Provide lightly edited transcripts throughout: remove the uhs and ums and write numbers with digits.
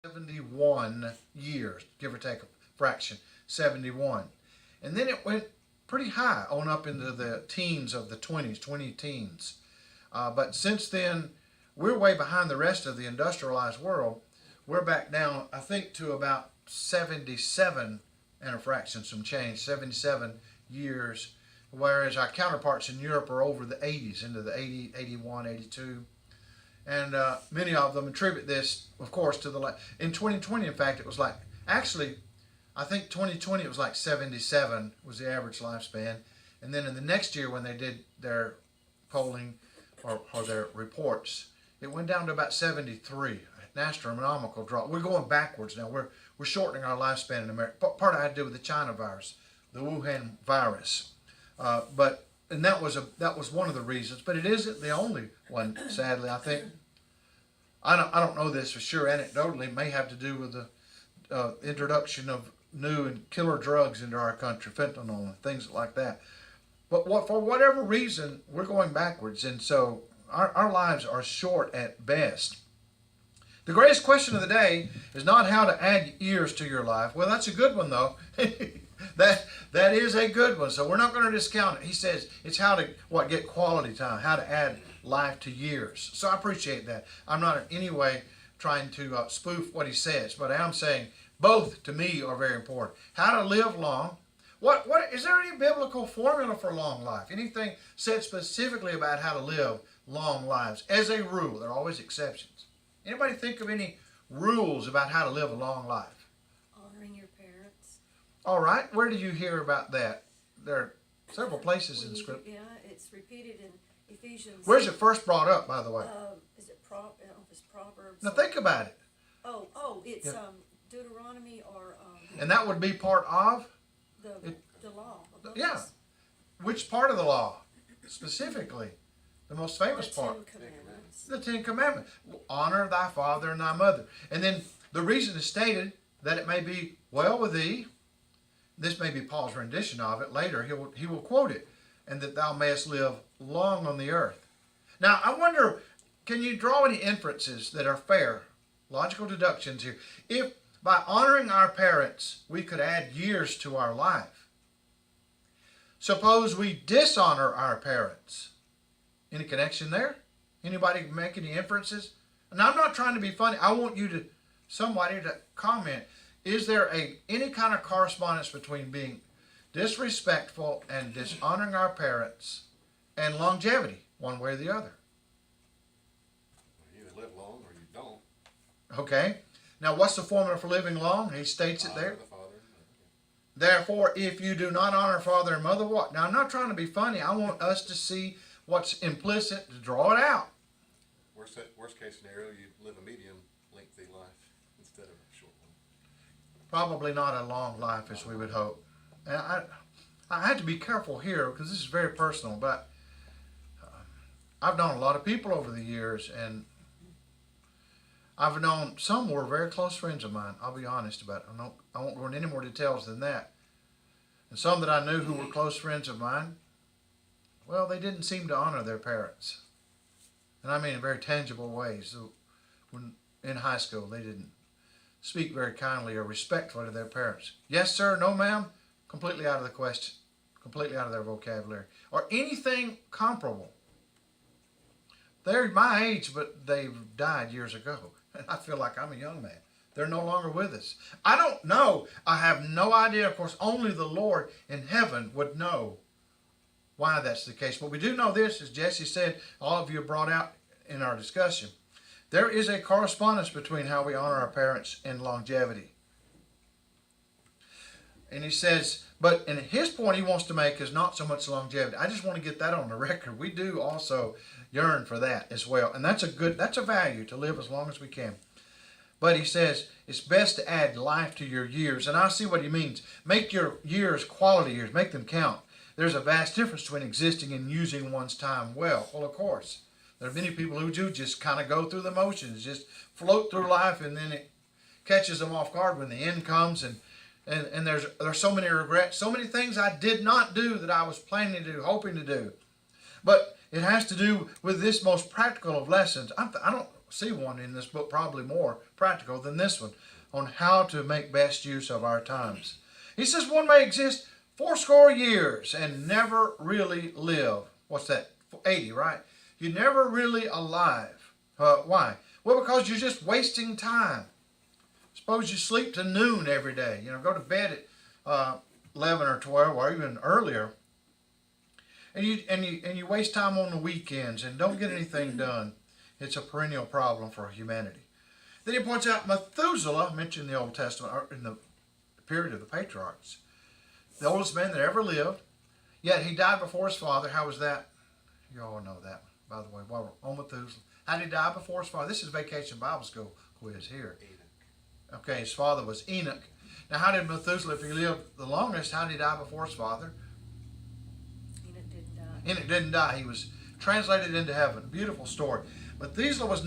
71 years, give or take a fraction, 71. And then it went pretty high on up into the teens of the 20s, 20 teens. But since then, we're way behind the rest of the industrialized world. We're back down, I think, to about 77 and a fraction, some change, 77 years, whereas our counterparts in Europe are over the 80s, into the 80, 81, 82. And many of them attribute this, of course, to in 2020, in fact, it was like, actually, I think 2020 it was like 77 was the average lifespan. And then in the next year when they did their polling or their reports, it went down to about 73, an astronomical drop. We're going backwards now. We're shortening our lifespan in America. Part of it had to do with the China virus, the Wuhan virus. And that was one of the reasons, but it isn't the only one, sadly. I think, I don't know this for sure, anecdotally, it may have to do with the introduction of new and killer drugs into our country, fentanyl and things like that. But for whatever reason, we're going backwards, and so our lives are short at best. The greatest question of the day is not how to add years to your life. Well, that's a good one, though. That is a good one, so we're not going to discount it. He says it's how to get quality time, how to add life to years. So I appreciate that. I'm not in any way trying to spoof what he says, but I am saying both to me are very important. How to live long. What is there any biblical formula for long life? Anything said specifically about how to live long lives? As a rule, there are always exceptions. Anybody think of any rules about how to live a long life? Honoring your parents. All right. Where do you hear about that? There are several places in Scripture. Yeah, it's repeated in Ephesians. Where's it first brought up, by the way? Is it Proverbs? Now think about it. It's Yeah. Deuteronomy or And that would be part of? the law. Yeah. Which part of the law? Specifically. The most famous The part. Ten Commandments. The Ten Commandments. Honor thy father and thy mother. And then the reason is stated that it may be well with thee. This may be Paul's rendition of it. Later he will quote it. And that thou mayest live long on the earth. Now I wonder, can you draw any inferences that are fair? Logical deductions here. If by honoring our parents we could add years to our life. Suppose we dishonor our parents. Any connection there? Anybody make any inferences? And I'm not trying to be funny. I want somebody to comment. Is there any kind of correspondence between being disrespectful and dishonoring our parents and longevity, one way or the other? You either live long or you don't. Okay. Now, what's the formula for living long? He states it there. Honor the father and mother. Therefore, if you do not honor father and mother, what? Now, I'm not trying to be funny. I want us to see what's implicit, to draw it out. Worst case scenario, you live a medium lengthy life instead of a short one. Probably not a long life as we would hope. And I had to be careful here because this is very personal, but I've known a lot of people over the years, and I've known some were very close friends of mine. I'll be honest about it. I won't go into any more details than that. And some that I knew who were close friends of mine, well, they didn't seem to honor their parents. And I mean in very tangible ways. So when in high school, they didn't speak very kindly or respectfully to their parents. Yes, sir, no, ma'am, completely out of the question, completely out of their vocabulary, or anything comparable. They're my age, but they've died years ago. And I feel like I'm a young man. They're no longer with us. I don't know. I have no idea. Of course, only the Lord in heaven would know why that's the case. But we do know this, as Jesse said, all of you brought out in our discussion. There is a correspondence between how we honor our parents and longevity. And he says, and his point he wants to make is not so much longevity. I just want to get that on the record. We do also yearn for that as well. And that's a value to live as long as we can. But he says it's best to add life to your years. And I see what he means. Make your years quality years. Make them count. There's a vast difference between existing and using one's time well. Well, of course. There are many people who do just kind of go through the motions, just float through life, and then it catches them off guard when the end comes. And there's so many regrets, so many things I did not do that I was planning to do, hoping to do. But it has to do with this most practical of lessons. see one in this book, probably more practical than this one, on how to make best use of our times. He says one may exist 80 years and never really live. What's that? 80, right? You're never really alive. Why? Well, because you're just wasting time. Suppose you sleep to noon every day. Go to bed at 11 or 12 or even earlier, and you waste time on the weekends and don't get anything done. It's a perennial problem for humanity. Then he points out Methuselah, mentioned in the Old Testament, or in the period of the patriarchs, the oldest man that ever lived, yet he died before his father. How was that? You all know that, by the way. While we're on Methuselah, how did he die before his father? This is Vacation Bible School quiz here. Enoch. Okay, his father was Enoch. Now, how did Methuselah, if he lived the longest, how did he die before his father? Enoch didn't die. Enoch didn't die. He was translated into heaven. Beautiful story. Methuselah was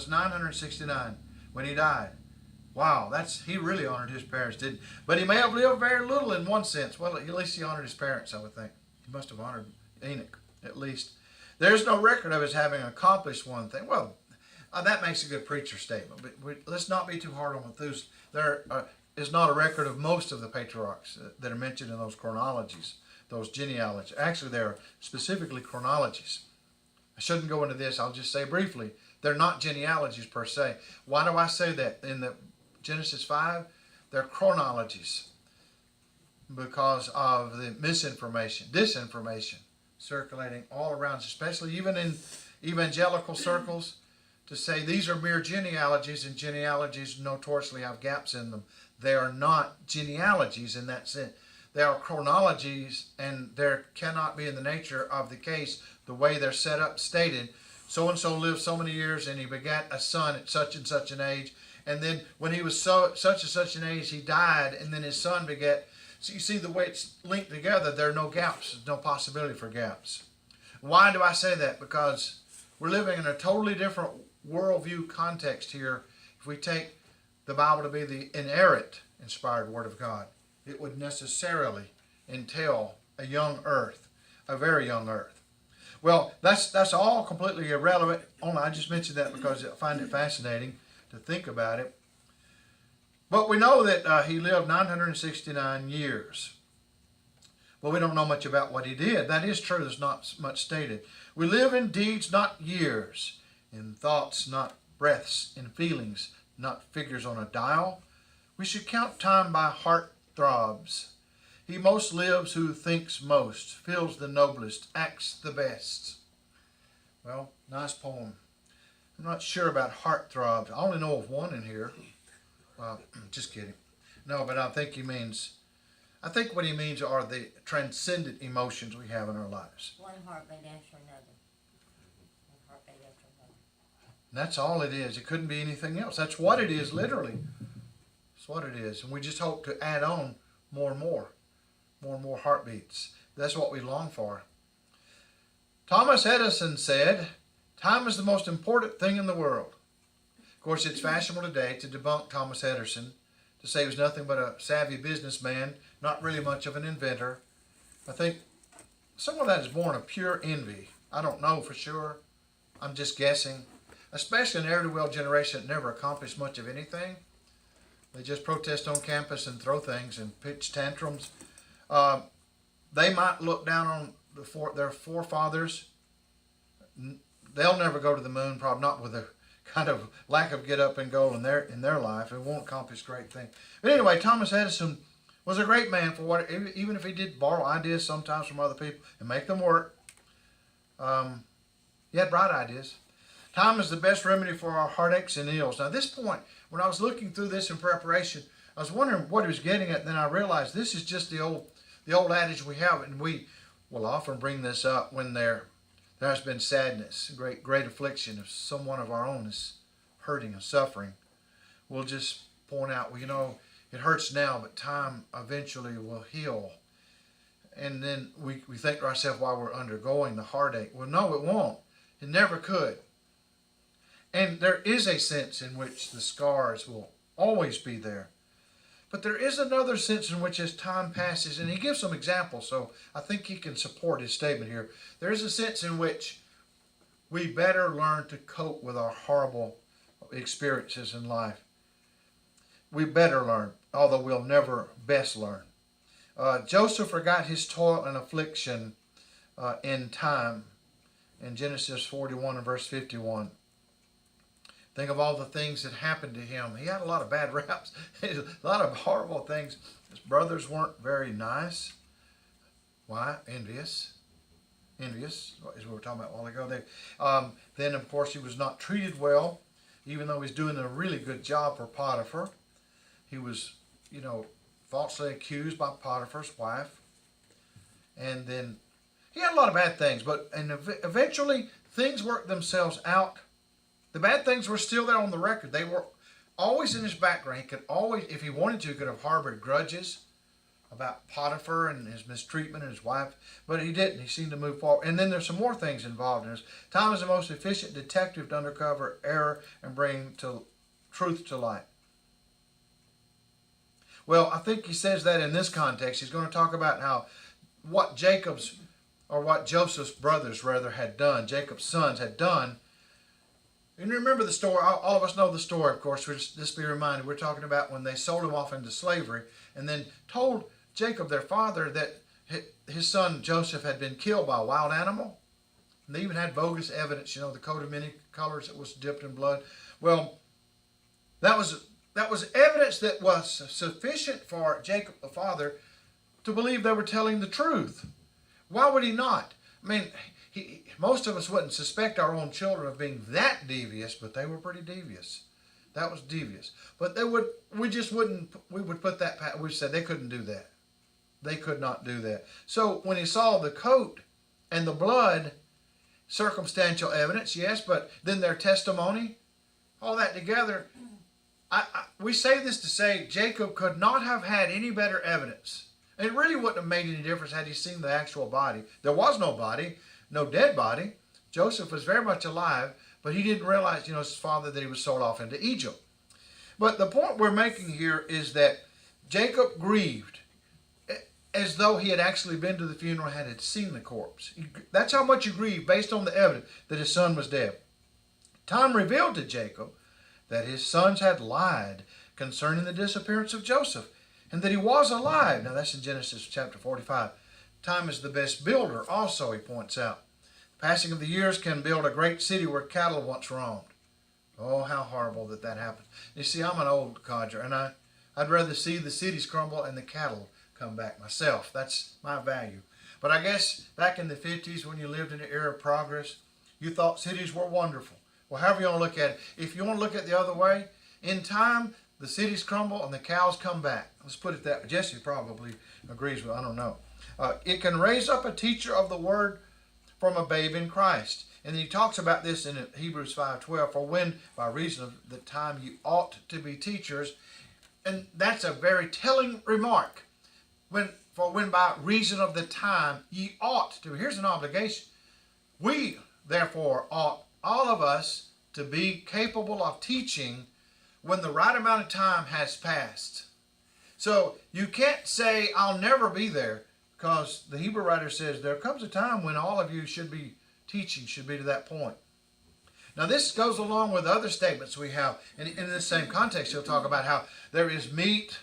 969 when he died. Wow, he really honored his parents, didn't he? But he may have lived very little in one sense. Well, at least he honored his parents, I would think. He must have honored Enoch, at least. There's no record of his having accomplished one thing. Well, that makes a good preacher statement, but let's not be too hard on Methuselah. There is not a record of most of the patriarchs that are mentioned in those chronologies, those genealogies. Actually, they're specifically chronologies. I shouldn't go into this. I'll just say briefly, they're not genealogies per se. Why do I say that? In the Genesis 5, they're chronologies because of the disinformation circulating all around, especially even in evangelical circles, to say these are mere genealogies, and genealogies notoriously have gaps in them. They are not genealogies in that sense. They are chronologies, and there cannot be in the nature of the case the way they're set up stated. So-and-so lived so many years, and he begat a son at such and such an age, and then when he was such and such an age, he died, and then his son begat. So you see the way it's linked together, there are no gaps. There's no possibility for gaps. Why do I say that? Because we're living in a totally different worldview context here. If we take the Bible to be the inerrant, inspired Word of God, it would necessarily entail a young earth, a very young earth. Well, that's all completely irrelevant. Only I just mentioned that because I find it fascinating to think about it. But we know that he lived 969 years. But we don't know much about what he did. That is true. There's not much stated. We live in deeds, not years. In thoughts, not breaths. In feelings, not figures on a dial. We should count time by heart throbs. He most lives who thinks most, feels the noblest, acts the best. Well, nice poem. I'm not sure about heart throbs. I only know of one in here. Just kidding. No, but I think what he means are the transcendent emotions we have in our lives. One heartbeat after another. One heartbeat after another. And that's all it is. It couldn't be anything else. That's what it is, literally. That's what it is. And we just hope to add on more and more heartbeats. That's what we long for. Thomas Edison said, "Time is the most important thing in the world." Of course, it's fashionable today to debunk Thomas Edison, to say he was nothing but a savvy businessman, not really much of an inventor. I think some of that is born of pure envy. I don't know for sure. I'm just guessing. Especially an ne'er-do-well generation that never accomplished much of anything. They just protest on campus and throw things and pitch tantrums. They might look down on their forefathers. They'll never go to the moon, probably not with a kind of lack of get up and go in their life. It won't accomplish great things. But anyway, Thomas Edison was a great man for what, even if he did borrow ideas sometimes from other people and make them work. He had bright ideas. Time is the best remedy for our heartaches and ills. Now, at this point, when I was looking through this in preparation, I was wondering what he was getting at. And then I realized this is just the old adage we have, and we will often bring this up when there has been sadness, great affliction. If someone of our own is hurting and suffering, we'll just point out, well, it hurts now, but time eventually will heal. And then we think to ourselves while we're undergoing the heartache, well, no, it won't. It never could. And there is a sense in which the scars will always be there. But there is another sense in which as time passes, and he gives some examples, so I think he can support his statement here. There is a sense in which we better learn to cope with our horrible experiences in life. We better learn, although we'll never best learn. Joseph forgot his toil and affliction in time in Genesis 41 and verse 51. Think of all the things that happened to him. He had a lot of bad raps, a lot of horrible things. His brothers weren't very nice. Why? Envious. Envious, is what we were talking about a while ago there. Then, of course, he was not treated well, even though he's doing a really good job for Potiphar. He was, falsely accused by Potiphar's wife. And then he had a lot of bad things, and eventually things worked themselves out. The bad things were still there on the record. They were always in his background. He could always, if he wanted to, could have harbored grudges about Potiphar and his mistreatment of his wife, but he didn't. He seemed to move forward. And then there's some more things involved in this. Tom is the most efficient detective to uncover error and bring truth to light. Well, I think he says that in this context. He's going to talk about how what Joseph's brothers rather had done, Jacob's sons had done. And remember the story, all of us know the story, of course. Just be reminded, we're talking about when they sold him off into slavery and then told Jacob, their father, that his son Joseph had been killed by a wild animal. And they even had bogus evidence, the coat of many colors that was dipped in blood. Well, that was evidence that was sufficient for Jacob, the father, to believe they were telling the truth. Why would he not? I mean, most of us wouldn't suspect our own children of being that devious, but they were pretty devious. That was devious. But we would put that, we said they couldn't do that. They could not do that. So when he saw the coat and the blood, circumstantial evidence, yes, but then their testimony, all that together, we say this to say Jacob could not have had any better evidence. It really wouldn't have made any difference had he seen the actual body. There was no body, no dead body. Joseph was very much alive, but he didn't realize, his father, that he was sold off into Egypt. But the point we're making here is that Jacob grieved as though he had actually been to the funeral and had seen the corpse. That's how much you grieve based on the evidence that his son was dead. Time revealed to Jacob that his sons had lied concerning the disappearance of Joseph and that he was alive. Now that's in Genesis chapter 45. Time is the best builder also, he points out. The passing of the years can build a great city where cattle once roamed. Oh, how horrible that happens. You see, I'm an old codger, and I'd rather see the cities crumble and the cattle come back myself. That's my value. But I guess back in the 50s, when you lived in the era of progress, you thought cities were wonderful. Well, however you want to look at it. If you want to look at it the other way, in time, the cities crumble and the cows come back. Let's put it that way. Jesse probably agrees with, I don't know. It can raise up a teacher of the word from a babe in Christ. And he talks about this in Hebrews 5:12. For when, by reason of the time, you ought to be teachers. And that's a very telling remark. For when by reason of the time ye ought to. Here's an obligation. We, therefore, ought, all of us, to be capable of teaching when the right amount of time has passed. So you can't say, I'll never be there, because the Hebrew writer says there comes a time when all of you should be teaching, should be to that point. Now this goes along with other statements we have. In this same context, he'll talk about how there is meat,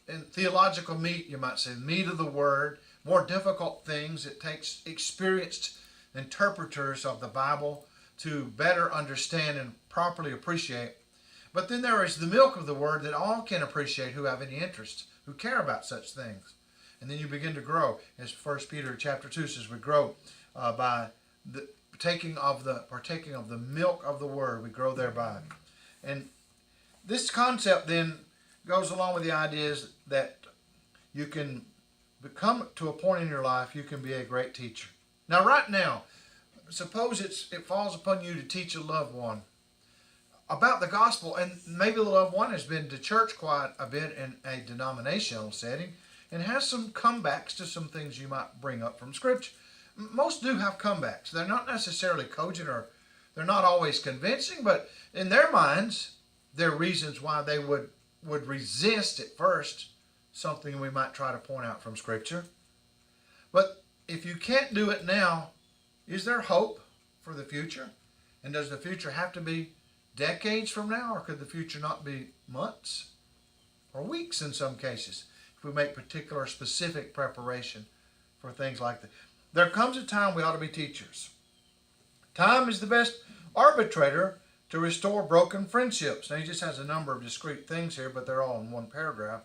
and theological meat, you might say, meat of the word, more difficult things. It takes experienced interpreters of the Bible to better understand and properly appreciate. But then there is the milk of the word that all can appreciate who have any interest, who care about such things. And then you begin to grow. As 1 Peter chapter 2 says, we grow by the partaking of the milk of the word. We grow thereby. And this concept then goes along with the ideas that you can become to a point in your life, you can be a great teacher. Now right now, suppose it falls upon you to teach a loved one about the gospel, and maybe the loved one has been to church quite a bit in a denominational setting and has some comebacks to some things you might bring up from Scripture. Most do have comebacks. They're not necessarily cogent, or they're not always convincing, but in their minds, there are reasons why they would resist at first something we might try to point out from Scripture. But if you can't do it now, is there hope for the future? And does the future have to be decades from now, or could the future not be months or weeks in some cases if we make particular specific preparation for things like that? There comes a time we ought to be teachers. Time is the best arbitrator to restore broken friendships. Now, he just has a number of discrete things here, but they're all in one paragraph.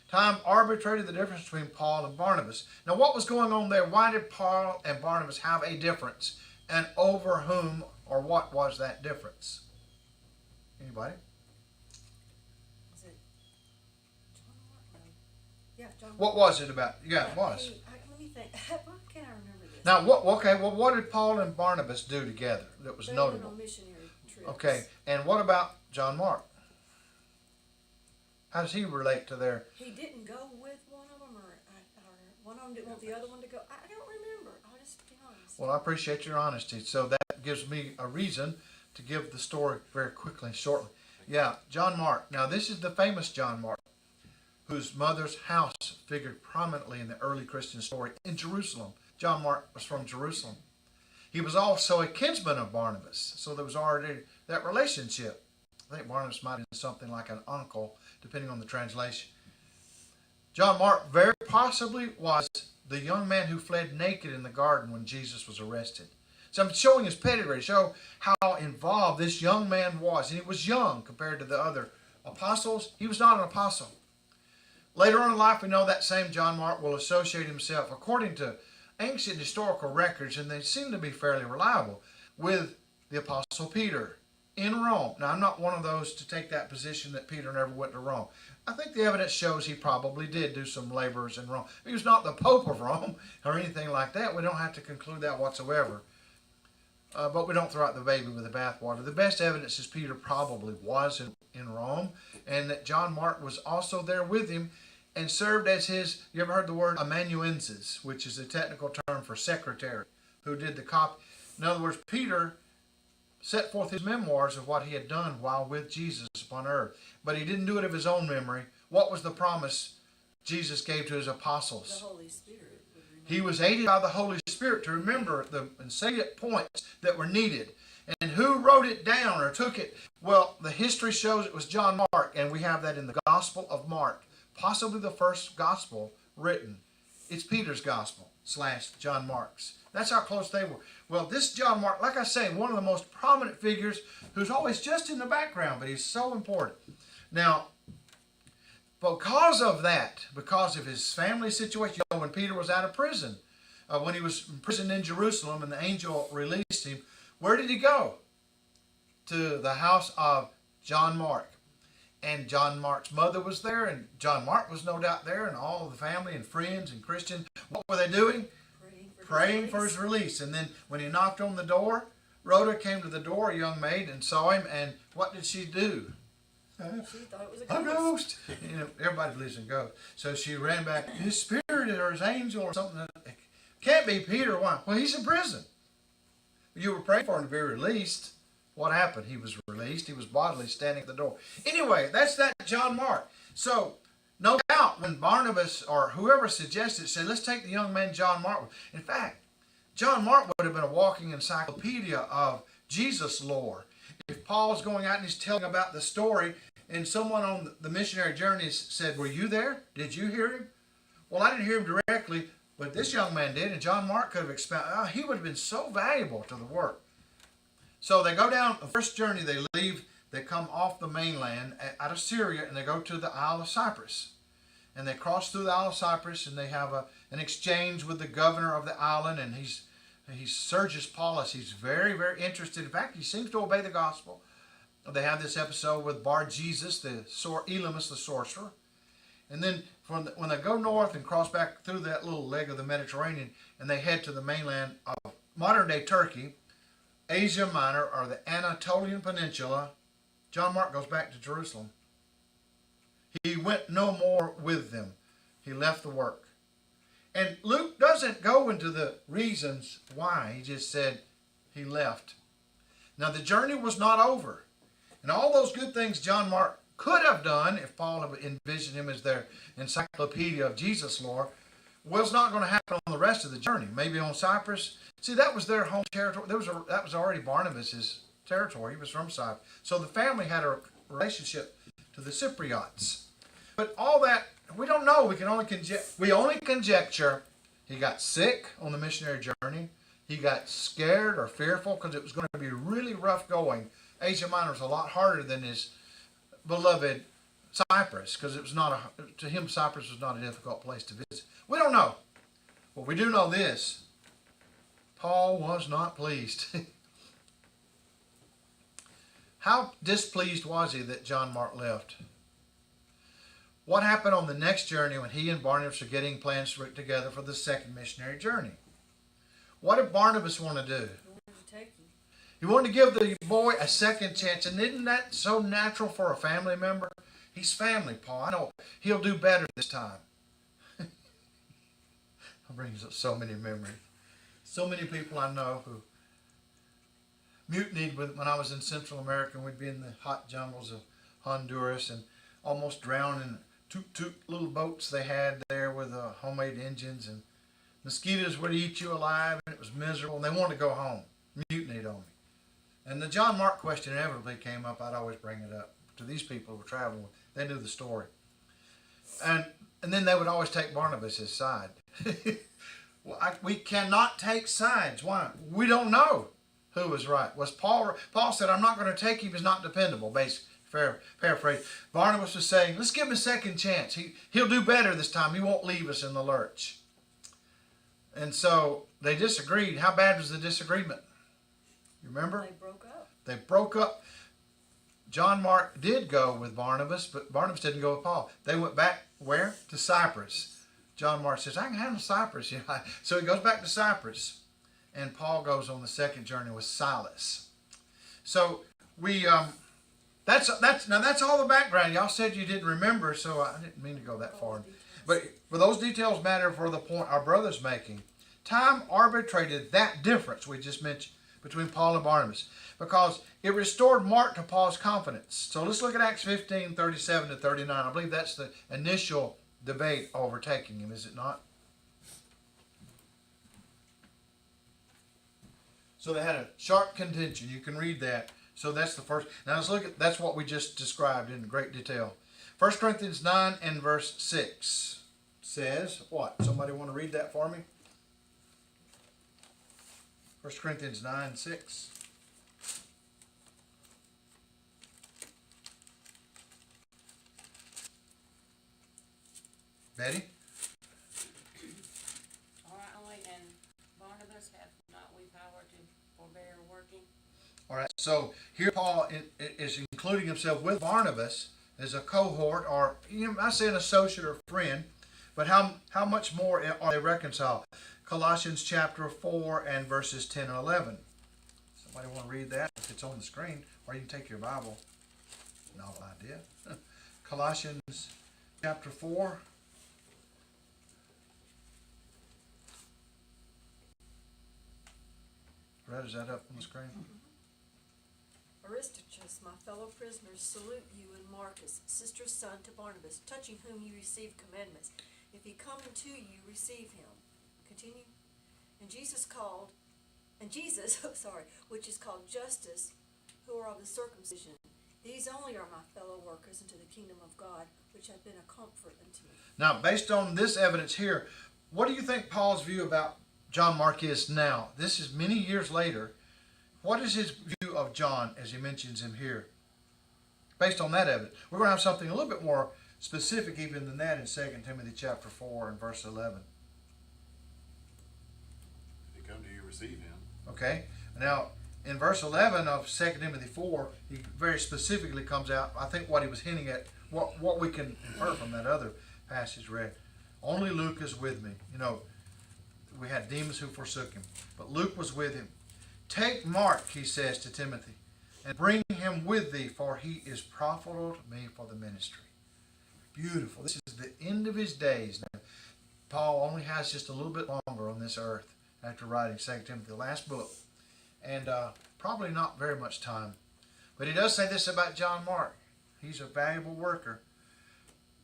Time arbitrated the difference between Paul and Barnabas. Now, what was going on there? Why did Paul and Barnabas have a difference? And over whom or what was that difference? Anybody? Was it John Mark? No. Yeah, John Mark. What was it about? Yeah, it was. Let me think. Why can't I remember this? Now, what did Paul and Barnabas do together that was They went notable? on missionary trips. Okay, and what about John Mark? How does he relate to their... He didn't go with one of them, or one of them didn't want the other one to go. I don't remember. I'll just be honest. Well, I appreciate your honesty. So that gives me a reason to give the story very quickly and shortly. Yeah, John Mark. Now, this is the famous John Mark, whose mother's house figured prominently in the early Christian story in Jerusalem. John Mark was from Jerusalem. He was also a kinsman of Barnabas, so there was already that relationship. I think Barnabas might have been something like an uncle, depending on the translation. John Mark very possibly was the young man who fled naked in the garden when Jesus was arrested. So I'm showing his pedigree to show how involved this young man was. And he was young compared to the other apostles. He was not an apostle. Later on in life, we know that same John Mark will associate himself, according to ancient historical records, and they seem to be fairly reliable, with the Apostle Peter in Rome. Now, I'm not one of those to take that position that Peter never went to Rome. I think the evidence shows he probably did do some labors in Rome. He was not the Pope of Rome or anything like that. We don't have to conclude that whatsoever. But we don't throw out the baby with the bathwater. The best evidence is Peter probably was in Rome, and that John Mark was also there with him and served as his, you ever heard the word amanuensis, which is a technical term for secretary, who did the copy. In other words, Peter set forth his memoirs of what he had done while with Jesus upon earth. But he didn't do it of his own memory. What was the promise Jesus gave to his apostles? The Holy Spirit would remember. He was aided by the Holy Spirit to remember the salient points that were needed. And who wrote it down or took it? Well, the history shows it was John Mark, and we have that in the Gospel of Mark, possibly the first gospel written. It's Peter's gospel / John Mark's. That's how close they were. Well, this John Mark, like I say, one of the most prominent figures who's always just in the background, but he's so important. Now, because of that, because of his family situation, when Peter was out of prison, when he was imprisoned in Jerusalem and the angel released him, where did he go? To the house of John Mark. And John Mark's mother was there, and John Mark was no doubt there, and all of the family and friends and Christians. What were they doing? Praying for his release. And then when he knocked on the door, Rhoda came to the door, a young maid, and saw him, and what did she do? She thought it was A ghost. You know, everybody believes in ghosts. So she ran back, his spirit or his angel or something. Can't be Peter. Why? Well, he's in prison. You were praying for him to be released. What happened? He was released. He was bodily standing at the door. Anyway, that's that John Mark. So, no doubt when Barnabas or whoever suggested, said, let's take the young man John Mark. In fact, John Mark would have been a walking encyclopedia of Jesus lore. If Paul's going out and he's telling about the story, and someone on the missionary journey said, were you there? Did you hear him? Well, I didn't hear him directly, but this young man did, and John Mark could have expounded. Oh, he would have been so valuable to the work. So they go down, the first journey they leave, they come off the mainland out of Syria, and they go to the Isle of Cyprus. And they cross through the Isle of Cyprus, and they have an exchange with the governor of the island, and he Sergius Paulus. He's very, very interested. In fact, he seems to obey the gospel. They have this episode with Bar Jesus, Elymas the sorcerer. And then when they go north and cross back through that little leg of the Mediterranean, and they head to the mainland of modern-day Turkey, Asia Minor, or the Anatolian Peninsula, John Mark goes back to Jerusalem. He went no more with them. He left the work. And Luke doesn't go into the reasons why. He just said he left. Now, the journey was not over. And all those good things John Mark could have done, if Paul had envisioned him as their encyclopedia of Jesus lore, was not going to happen on the rest of the journey. Maybe on Cyprus. See, that was their home territory. That was already Barnabas's territory. He was from Cyprus. So the family had a relationship to the Cypriots. But all that, we don't know. We only conjecture. He got sick on the missionary journey. He got scared or fearful because it was going to be really rough going. Asia Minor was a lot harder than his beloved Cyprus, because it was not to him, Cyprus was not a difficult place to visit. We don't know. But we do know this. Paul was not pleased. How displeased was he that John Mark left? What happened on the next journey when he and Barnabas are getting plans together for the second missionary journey? What did Barnabas want to do? He wanted to give the boy a second chance. And isn't that so natural for a family member? He's family, Paul. I know he'll do better this time. It brings up so many memories. So many people I know who mutinied when I was in Central America, and we'd be in the hot jungles of Honduras and almost drowned in two little boats they had there with homemade engines, and mosquitoes would eat you alive, and it was miserable, and they wanted to go home. Mutinied on me. And the John Mark question inevitably came up. I'd always bring it up to these people who were traveling with. They knew the story. And then they would always take Barnabas' side. We cannot take sides. Why? We don't know who was right. Was Paul said, I'm not going to take him. He's not dependable. Paraphrase. Barnabas was saying, let's give him a second chance. He'll do better this time. He won't leave us in the lurch. And so they disagreed. How bad was the disagreement? You remember? They broke up. John Mark did go with Barnabas, but Barnabas didn't go with Paul. They went back where? To Cyprus. John Mark says, I can handle Cyprus. So he goes back to Cyprus. And Paul goes on the second journey with Silas. So that's all the background. Y'all said you didn't remember, so I didn't mean to go that far. But those details matter for the point our brother's making. Time arbitrated that difference we just mentioned between Paul and Barnabas, because it restored Mark to Paul's confidence. So let's look at Acts 15, 37 to 39. I believe that's the initial debate overtaking him, is it not? So they had a sharp contention. You can read that. So that's the first. Now let's look at, that's what we just described in great detail. 1 Corinthians 9 and verse 6 says what? Somebody want to read that for me? 1 Corinthians 9, 6. Betty? All right, only and Barnabas hath not we power to forbear working. All right, so here Paul is including himself with Barnabas as a cohort, or I say an associate or friend, but how much more are they reconciled? Colossians chapter 4 and verses 10 and 11. Somebody want to read that? If it's on the screen, or you can take your Bible. Novel idea. Colossians chapter 4. Red, is that up on the screen? Aristarchus, my fellow prisoners, salute you, and Marcus, sister's son to Barnabas, touching whom you received commandments. If he come unto you, receive him. Continue. And Jesus, which is called Justus, who are of the circumcision. These only are my fellow workers into the kingdom of God, which have been a comfort unto me. Now, based on this evidence here, what do you think Paul's view about John Mark is now? This is many years later. What is his view of John as he mentions him here? Based on that evidence, we're going to have something a little bit more specific even than that in 2 Timothy chapter 4 and verse 11. If he come to you, receive him. Okay. Now, in verse 11 of 2 Timothy 4, he very specifically comes out, I think what he was hinting at, what we can infer from that other passage read. Only Luke is with me. You know, we had Demas who forsook him, but Luke was with him. Take Mark, he says to Timothy, and bring him with thee, for he is profitable to me for the ministry. Beautiful. This is the end of his days. Now, Paul only has just a little bit longer on this earth after writing 2 Timothy, the last book. And probably not very much time. But he does say this about John Mark. He's a valuable worker.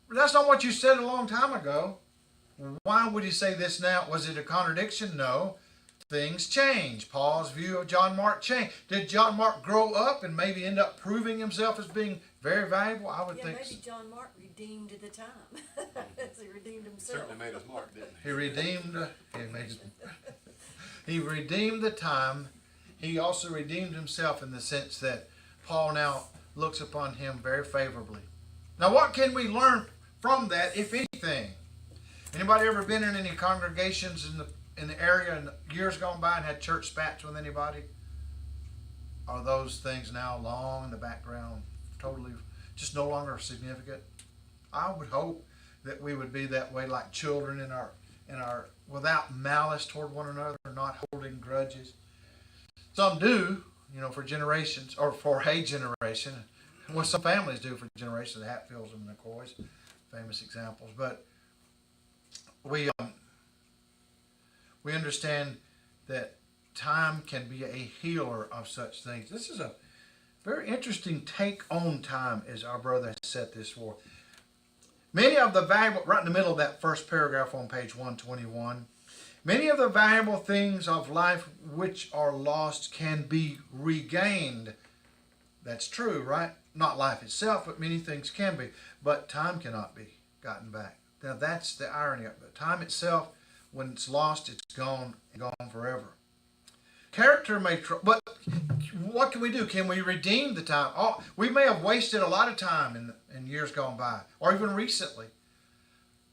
But that's not what you said a long time ago. Why would he say this now? Was it a contradiction? No. things change. Paul's view of John Mark changed. Did John Mark grow up and maybe end up proving himself as being very valuable? I would think maybe so. John Mark redeemed the time. As he redeemed himself. Certainly made his mark, didn't he? He redeemed the time. He also redeemed himself in the sense that Paul now looks upon him very favorably. Now, what can we learn from that, if anything? Anybody ever been in any congregations in the area in years gone by and had church spats with anybody? Are those things now long in the background, totally just no longer significant? I would hope that we would be that way, like children in our without malice toward one another, not holding grudges. Some do, for generations or for a generation. What some families do for generations, the Hatfields and McCoys, famous examples. But we understand that time can be a healer of such things. This is a very interesting take on time, as our brother has set this forth. Many of the valuable, right in the middle of that first paragraph on page 121, many of the valuable things of life which are lost can be regained. That's true, right? Not life itself, but many things can be. But time cannot be gotten back. Now that's the irony of it. Time itself, when it's lost, it's gone forever. Character may, but what can we do? Can we redeem the time? Oh, we may have wasted a lot of time in years gone by, or even recently.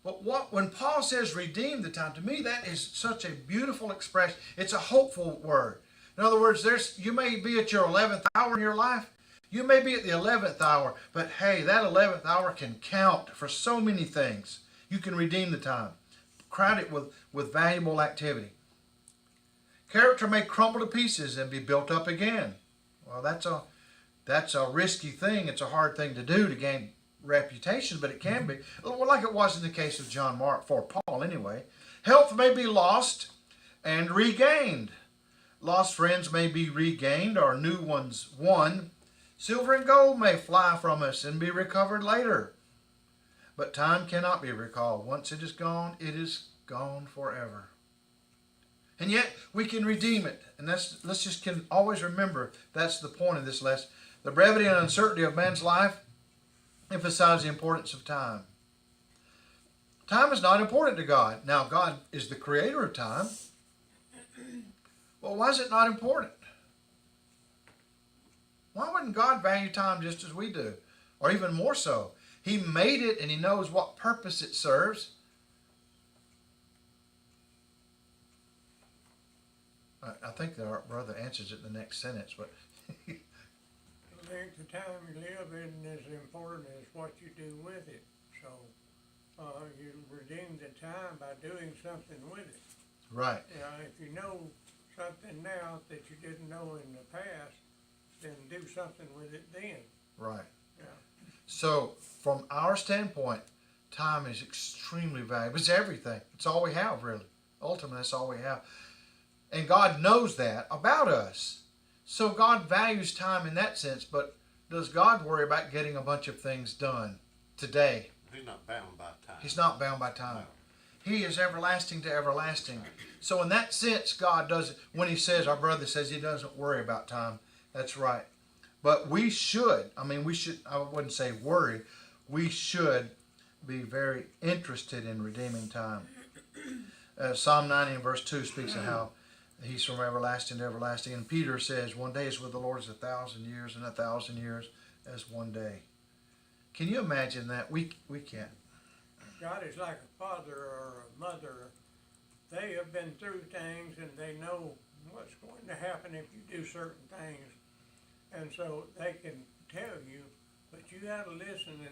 But when Paul says redeem the time, to me that is such a beautiful expression. It's a hopeful word. In other words, you may be at your 11th hour in your life. You may be at the 11th hour, but hey, that 11th hour can count for so many things. You can redeem the time. Crowd it with valuable activity. Character may crumble to pieces and be built up again. Well, that's a risky thing. It's a hard thing to do to gain reputation, but it can be. Well, like it was in the case of John Mark, for Paul anyway. Health may be lost and regained. Lost friends may be regained or new ones won. Silver and gold may fly from us and be recovered later. But time cannot be recalled. Once it is gone forever. And yet we can redeem it. And can always remember that's the point of this lesson. The brevity and uncertainty of man's life emphasize the importance of time. Time is not important to God. Now, God is the creator of time. Well, why is it not important? Why wouldn't God value time just as we do? Or even more so? He made it and he knows what purpose it serves. I think our brother answers it in the next sentence, but I think the time you live isn't as important as what you do with it. So you redeem the time by doing something with it. right. If you know something now that you didn't know in the past, then do something with it then. Right. Yeah. So, from our standpoint, time is extremely valuable. It's everything. It's all we have, really. Ultimately, that's all we have. And God knows that about us. So, God values time in that sense, but does God worry about getting a bunch of things done today? He's not bound by time. He's not bound by time. He is everlasting to everlasting. So, in that sense, God doesn't, when he says, our brother says he doesn't worry about time, that's right. But we should, I wouldn't say worry, we should be very interested in redeeming time. Psalm 90 and verse 2 speaks of how he's from everlasting to everlasting. And Peter says, one day is with the Lord as 1,000 years, and 1,000 years as one day. Can you imagine that? We can't. God is like a father or a mother. They have been through things and they know what's going to happen if you do certain things. And so they can tell you, but you got to listen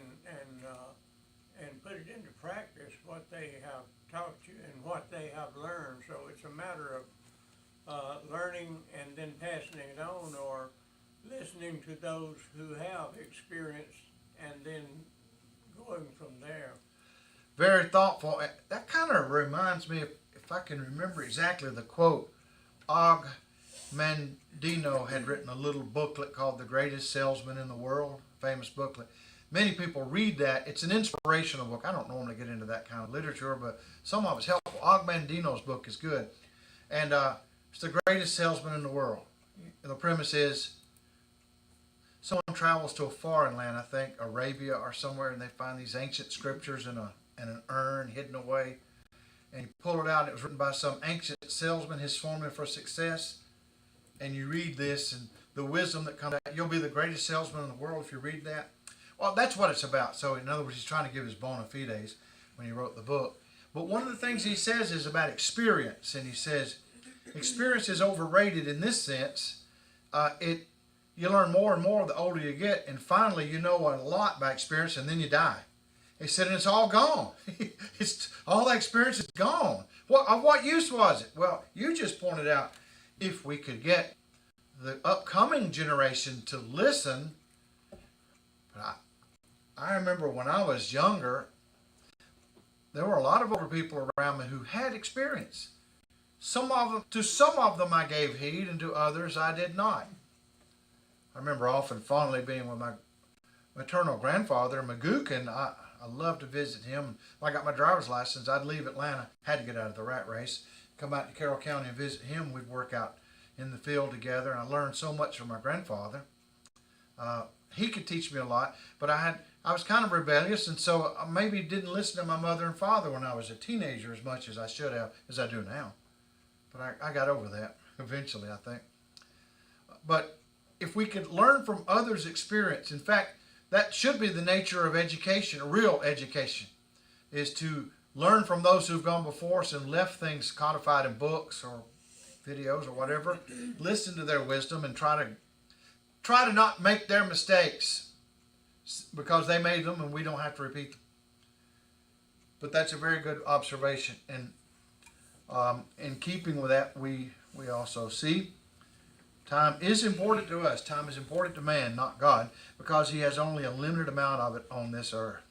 and put it into practice what they have taught you and what they have learned. So it's a matter of learning and then passing it on, or listening to those who have experience and then going from there. Very thoughtful. That kind of reminds me, if I can remember exactly the quote, Og Mandino had written a little booklet called The Greatest Salesman in the World, famous booklet. Many people read that. It's an inspirational book. I don't normally get into that kind of literature, but some of it's helpful. Og Mandino's book is good. And It's the greatest salesman in the world. The premise is someone travels to a foreign land, I think Arabia or somewhere, and they find these ancient scriptures in an urn hidden away. And you pull it out, it was written by some ancient salesman, his formula for success. And you read this and the wisdom that comes out. You'll be the greatest salesman in the world if you read that. Well, that's what it's about. So in other words, he's trying to give his bona fides when he wrote the book. But one of the things he says is about experience. And he says, experience is overrated in this sense. You learn more and more the older you get. And finally, you know a lot by experience and then you die. He said, and it's all gone. All that experience is gone. Of what use was it? Well, you just pointed out, if we could get the upcoming generation to listen. But I remember when I was younger, there were a lot of older people around me who had experience. To some of them I gave heed, and to others I did not. I remember often fondly being with my maternal grandfather, Buchanan. I loved to visit him. When I got my driver's license, I'd leave Atlanta, had to get out of the rat race, come out to Carroll County and visit him. We'd work out in the field together, and I learned so much from my grandfather. He could teach me a lot, but I was kind of rebellious, and so I maybe didn't listen to my mother and father when I was a teenager as much as I should have, as I do now. But I got over that eventually, I think. But if we could learn from others' experience, in fact, that should be the nature of education, real education, is to learn from those who've gone before us and left things codified in books or videos or whatever. Listen to their wisdom and try to not make their mistakes because they made them and we don't have to repeat them. But that's a very good observation. And in keeping with that, we also see time is important to us. Time is important to man, not God, because he has only a limited amount of it on this earth.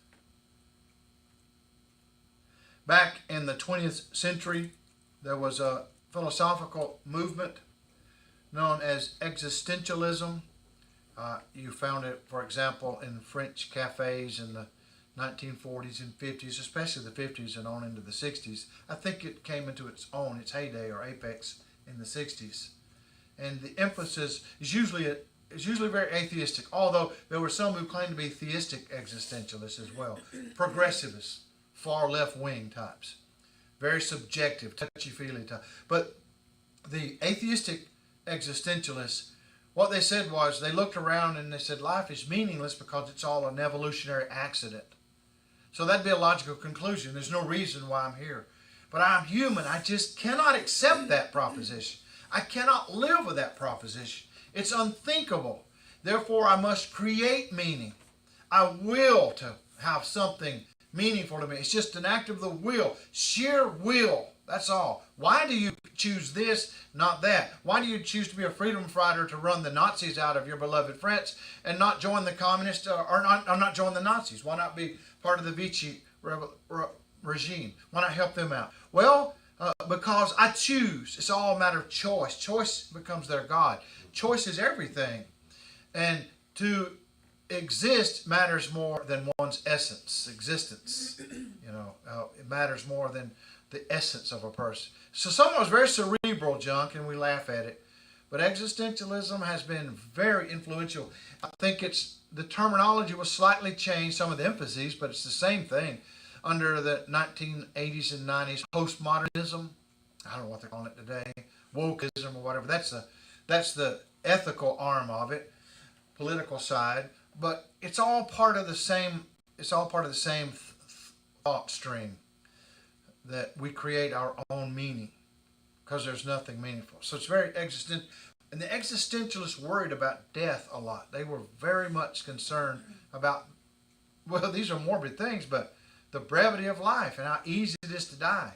Back in the 20th century, there was a philosophical movement known as existentialism. You found it, for example, in French cafes in the 1940s and 50s, especially the 50s and on into the 60s. I think it came into its heyday or apex in the 60s. And the emphasis is usually very atheistic, although there were some who claimed to be theistic existentialists as well. Progressivists, far left-wing types. Very subjective, touchy-feely type. But the atheistic existentialists, what they said was, they looked around and they said, life is meaningless because it's all an evolutionary accident. So that'd be a logical conclusion. There's no reason why I'm here. But I'm human. I just cannot accept that proposition. I cannot live with that proposition. It's unthinkable. Therefore, I must create meaning. I will to have something meaningful to me. It's just an act of the will, sheer will. That's all. Why do you choose this, not that? Why do you choose to be a freedom fighter to run the Nazis out of your beloved France and not join the communists or not join the Nazis? Why not be part of the Vichy regime? Why not help them out? Well, because I choose. It's all a matter of choice. Choice becomes their God. Choice is everything. And to exist matters more than one's existence. It matters more than the essence of a person. So some of it's very cerebral junk, and we laugh at it. But existentialism has been very influential. I think the terminology was slightly changed, some of the emphases, but it's the same thing. Under the 1980s and 90s, postmodernism, I don't know what they're calling it today, wokeism or whatever. That's the ethical arm of it, political side. But it's all part of the same. It's all part of the same thought stream, that we create our own meaning because there's nothing meaningful. So it's very existential. And the existentialists worried about death a lot. They were very much concerned about, well, these are morbid things, but the brevity of life and how easy it is to die.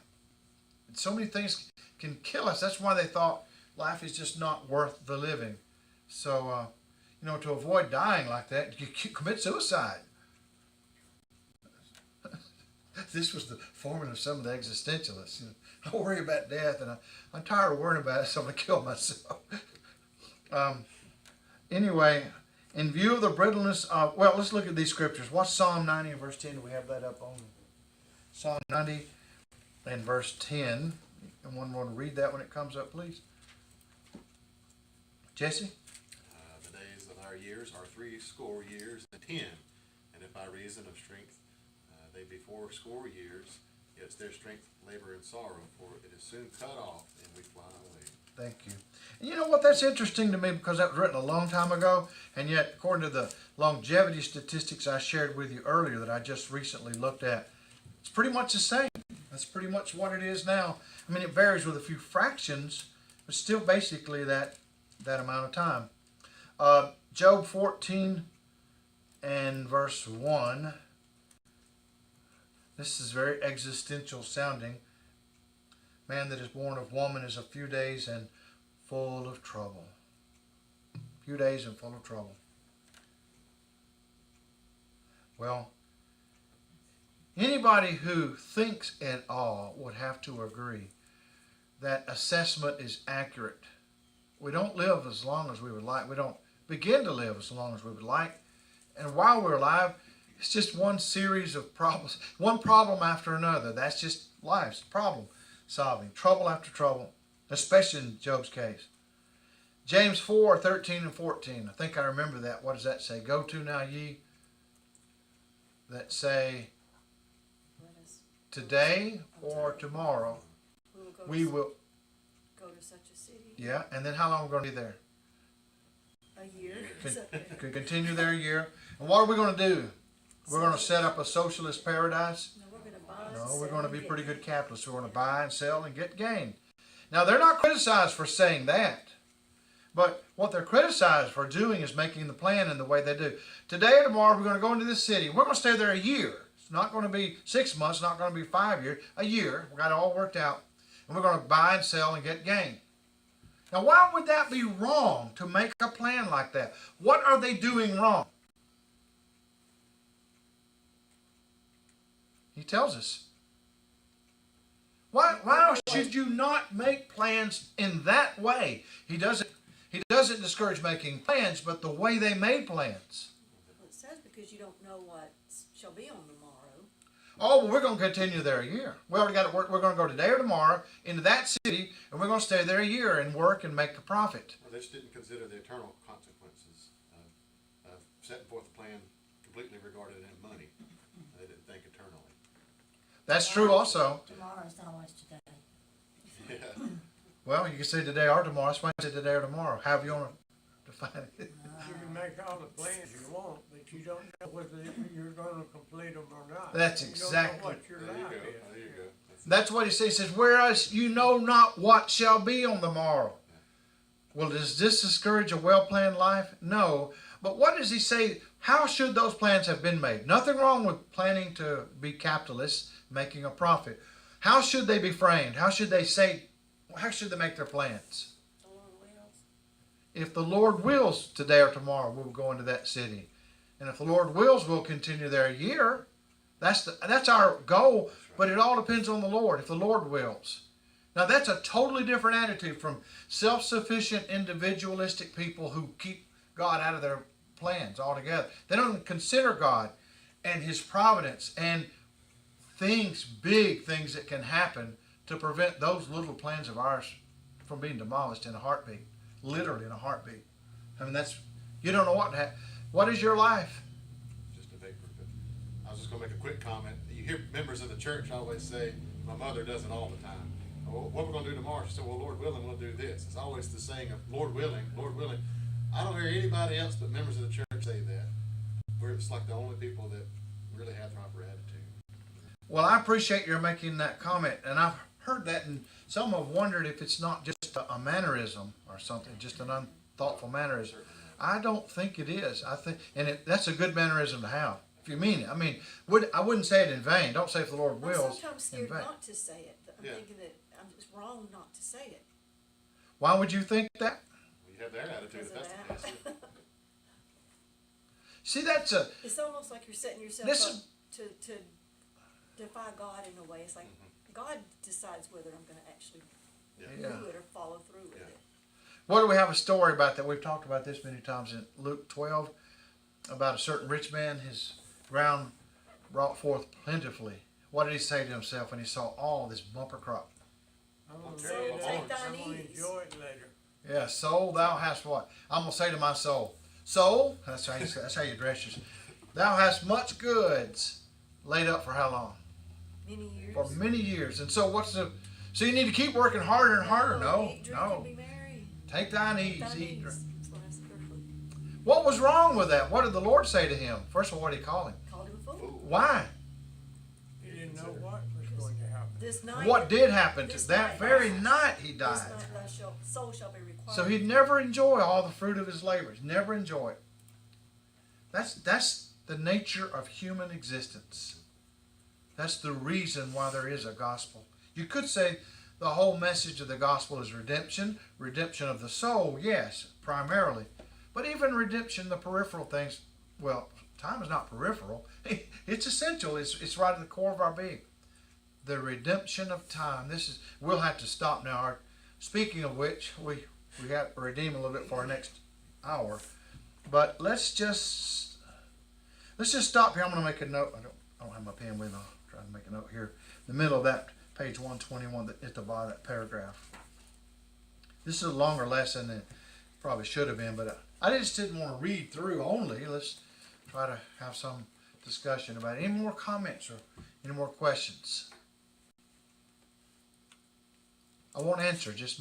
And so many things can kill us. That's why they thought life is just not worth the living. So, to avoid dying like that, you commit suicide. This was the formula of some of the existentialists. I worry about death, and I'm tired of worrying about it, so I'm going to kill myself. Anyway, in view of the brittleness of, let's look at these scriptures. What's Psalm 90 and verse 10? Do we have that up on Psalm 90 and verse 10? And one more to read that when it comes up, please. Jesse? The days of our years are 60 years and 10. And if by reason of strength they be 80 years, yet their strength labor and sorrow, for it is soon cut off, and we fly away. Thank you. And you know what? That's interesting to me because that was written a long time ago, and yet according to the longevity statistics I shared with you earlier that I just recently looked at, it's pretty much the same. That's pretty much what it is now. I mean, it varies with a few fractions, but still basically that amount of time. Job 14 and verse 1. This is very existential sounding. Man that is born of woman is a few days and full of trouble. Few days and full of trouble. Well, anybody who thinks at all would have to agree that assessment is accurate. We don't live as long as we would like. We don't begin to live as long as we would like. And while we're alive, it's just one series of problems, one problem after another. That's just life's problem solving, trouble after trouble, especially in Job's case. James 4, 13 and 14. I think I remember that. What does that say? Go to now ye that say today or tomorrow we will go to such a city. Yeah, and then how long are we going to be there? A year. Could continue there a year. And what are we going to do? We're going to set up a socialist paradise? No, we're going to buy and No, sell we're going to and be get pretty gain. good capitalists. We're going to buy and sell and get gain. Now, they're not criticized for saying that. But what they're criticized for doing is making the plan in the way they do. Today or tomorrow, we're going to go into this city. We're going to stay there a year. It's not going to be 6 months, not going to be 5 years. A year. We've got it all worked out. And we're going to buy and sell and get gain. Now, why would that be wrong to make a plan like that? What are they doing wrong? He tells us. Why should you not make plans in that way? He doesn't discourage making plans, but the way they made plans. Well, it says because you don't know what shall be on the morrow. Oh, well, we're going to continue there a year. We already got it work. We're going to go today or tomorrow into that city, and we're going to stay there a year and work and make a profit. Well, they just didn't consider the eternal consequences of setting forth a plan completely regarded in money. They didn't think eternally. That's true also. Tomorrow's always today. Yeah. Well, you can say today or tomorrow. That's why I say today or tomorrow. However you want to define it. You can make all the plans you want, but you don't know whether you're gonna complete them or not. That's You don't exactly- know what your There you life go. is. There you go. That's what he says. He says, whereas you know not what shall be on the morrow. Well, does this discourage a well-planned life? No. But what does he say? How should those plans have been made? Nothing wrong with planning to be capitalists, making a profit. How should they be framed? How should they make their plans? The Lord wills. If the Lord wills, today or tomorrow, we'll go into that city. And if the Lord wills, we'll continue there a year. That's our goal, but it all depends on the Lord, if the Lord wills. Now, that's a totally different attitude from self-sufficient, individualistic people who keep God out of their plans altogether. They don't consider God and His providence and big things that can happen to prevent those little plans of ours from being demolished in a heartbeat. Literally in a heartbeat. I mean, you don't know what is your life? Just a vapor. But I was just going to make a quick comment. You hear members of the church always say, my mother does it all the time. Well, what we're going to do tomorrow? She said, well, Lord willing, we'll do this. It's always the saying of Lord willing, Lord willing. I don't hear anybody else but members of the church say that. It's like the only people that really have the proper attitude. Well, I appreciate your making that comment, and I've heard that, and some have wondered if it's not just a mannerism or something, just an unthoughtful mannerism. I don't think it is. I think, that's a good mannerism to have, if you mean it. I mean, I wouldn't say it in vain. Don't say if the Lord I'm wills sometimes in scared vain. not to say it. I'm Yeah. thinking that it's wrong not to say it. Why would you think that? You have their attitude Because if of that's the case. that. See, that's It's almost like you're setting yourself This up is- to defy God in a way. It's like God decides whether I'm going to actually Yeah. do it or follow through with Yeah. it. What do we have a story about that? We've talked about this many times in Luke 12 about a certain rich man. His ground brought forth plentifully. What did he say to himself when he saw all this bumper crop? I'm gonna So tell you take that. thine I'm gonna ease. enjoy it later. Yeah, soul, thou hast what? I'm gonna say to my soul, soul. That's how you address yourself. Thou hast much goods laid up for how long? Many years. For many years. And so so you need to keep working harder and harder. No, Eat, drink, no. and be merry. Take thine Take ease, thine eat, drink. ease. That's what I said earlier. What was wrong with that? What did the Lord say to him? First of all, what did he call him? Called him a fool. Why? He didn't know what was going to happen. This night. What did happen to This that night very thou- night he This died? night thy soul shall be required. So he'd never enjoy all the fruit of his labors. Never enjoy it. That's the nature of human existence. That's the reason why there is a gospel. You could say the whole message of the gospel is redemption. Redemption of the soul, yes, primarily. But even redemption, the peripheral things, well, time is not peripheral. It's essential. It's right at the core of our being. The redemption of time. We'll have to stop now. Speaking of which, we got to redeem a little bit for our next hour. But let's just stop here. I'm going to make a note. I don't have my pen with me. I'll try to make a note here. In the middle of that page 121 at the bottom of that paragraph. This is a longer lesson than it probably should have been, but I just didn't want to read through only. Let's try to have some discussion about it. Any more comments or any more questions? I won't answer. Just